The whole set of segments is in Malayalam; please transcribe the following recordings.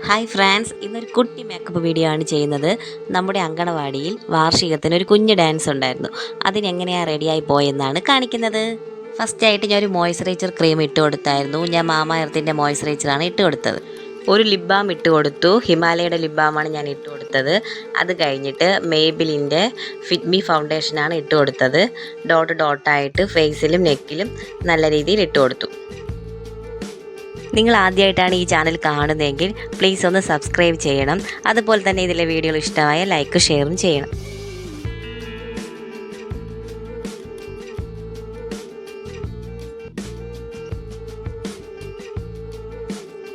ഹായ് ഫ്രണ്ട്സ്, ഇന്നൊരു കുട്ടി മേക്കപ്പ് വീഡിയോ ആണ് ചെയ്യുന്നത്. നമ്മുടെ അങ്കണവാടിയിൽ വാർഷികത്തിന് ഒരു കുഞ്ഞ് ഡാൻസ് ഉണ്ടായിരുന്നു. അതിനെങ്ങനെയാണ് റെഡിയായി പോയെന്നാണ് കാണിക്കുന്നത്. ഫസ്റ്റായിട്ട് ഞാൻ ഒരു മോയ്സ്ചറൈസർ ക്രീം ഇട്ട് കൊടുത്തായിരുന്നു. ഞാൻ മാമ എർത്തിൻ്റെ മോയ്സ്ചറൈസറാണ് ഇട്ട് കൊടുത്തത്. ഒരു ലിപ് ബാം ഇട്ട് കൊടുത്തു. ഹിമാലയയുടെ ലിപ് ബാമാണ് ഞാൻ ഇട്ട് കൊടുത്തത്. അത് കഴിഞ്ഞിട്ട് മേബിലിൻ്റെ ഫിറ്റ് മീ ഫൗണ്ടേഷനാണ് ഇട്ട് കൊടുത്തത്. ഡോട്ട് ഡോട്ടായിട്ട് ഫേസിലും നെക്കിലും നല്ല രീതിയിൽ ഇട്ട് കൊടുത്തു. നിങ്ങൾ ആദ്യമായിട്ടാണ് ഈ ചാനൽ കാണുന്നതെങ്കിൽ പ്ലീസ് ഒന്ന് സബ്സ്ക്രൈബ് ചെയ്യണം. അതുപോലെ തന്നെ ഇതിലെ വീഡിയോകൾ ഇഷ്ടമായ ലൈക്ക് ഷെയറും ചെയ്യണം.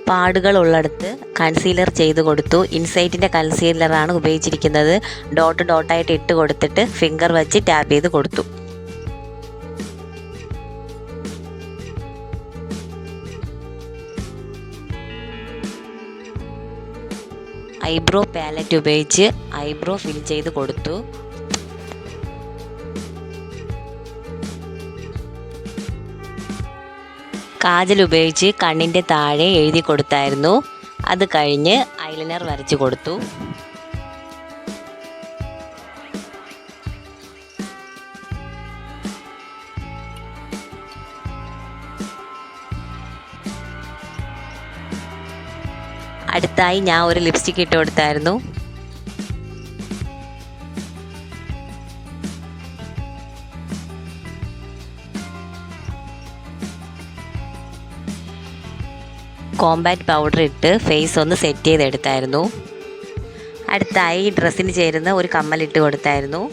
പാടുകൾ ഉള്ളിടത്ത് കൺസീലർ ചെയ്ത് കൊടുത്തു. ഇൻസൈറ്റിൻ്റെ കൺസീലറാണ് ഉപയോഗിച്ചിരിക്കുന്നത്. ഡോട്ട് ഡോട്ടായിട്ട് ഇട്ട് കൊടുത്തിട്ട് ഫിംഗർ വെച്ച് ടാപ്പ് ചെയ്ത് കൊടുത്തു. ഐബ്രോ പാലറ്റ് ഉപയോഗിച്ച് ഐബ്രോ ഫിൽ ചെയ്ത് കൊടുത്തു. കാജൽ ഉപയോഗിച്ച് കണ്ണിൻ്റെ താഴെ എഴുതി കൊടുത്തായിരുന്നു. അത് കഴിഞ്ഞ് ഐലൈനർ വരച്ച് കൊടുത്തു. അടുത്തായി ഞാൻ ഒരു ലിപ്സ്റ്റിക് ഇട്ട് കൊടുത്തായിരുന്നു. കോമ്പാക്റ്റ് പൗഡർ ഇട്ട് ഫേസ് ഒന്ന് സെറ്റ് ചെയ്തെടുത്തായിരുന്നു. അടുത്തായി ഡ്രസ്സിന് ചേരുന്ന ഒരു കമ്മലിട്ട് കൊടുത്തായിരുന്നു.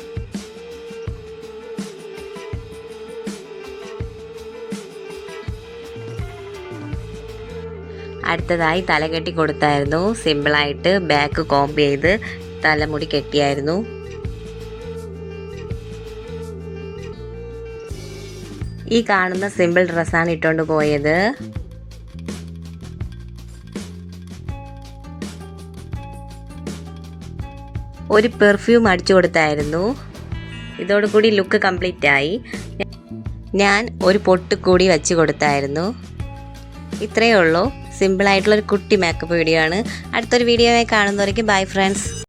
അടുത്തതായി തല കെട്ടി കൊടുത്തായിരുന്നു. സിമ്പിളായിട്ട് ബാക്ക് കോംബ് ചെയ്ത് തലമുടി കെട്ടിയായിരുന്നു. ഈ കാണുന്ന സിമ്പിൾ ഡ്രസ്സാണ് ഇട്ടുകൊണ്ട് പോയത്. ഒരു പെർഫ്യൂം അടിച്ചു കൊടുത്തായിരുന്നു. ഇതോടുകൂടി ലുക്ക് കംപ്ലീറ്റ് ആയി. ഞാൻ ഒരു പൊട്ട് കൂടി വെച്ച് കൊടുത്തായിരുന്നു. ഇത്രയേ ഉള്ളൂ. സിമ്പിളായിട്ടുള്ളൊരു കുട്ടി മേക്കപ്പ് വീഡിയോ ആണ്. അടുത്തൊരു വീഡിയോയായി കാണുന്നവരേക്കും ബൈ ഫ്രണ്ട്സ്.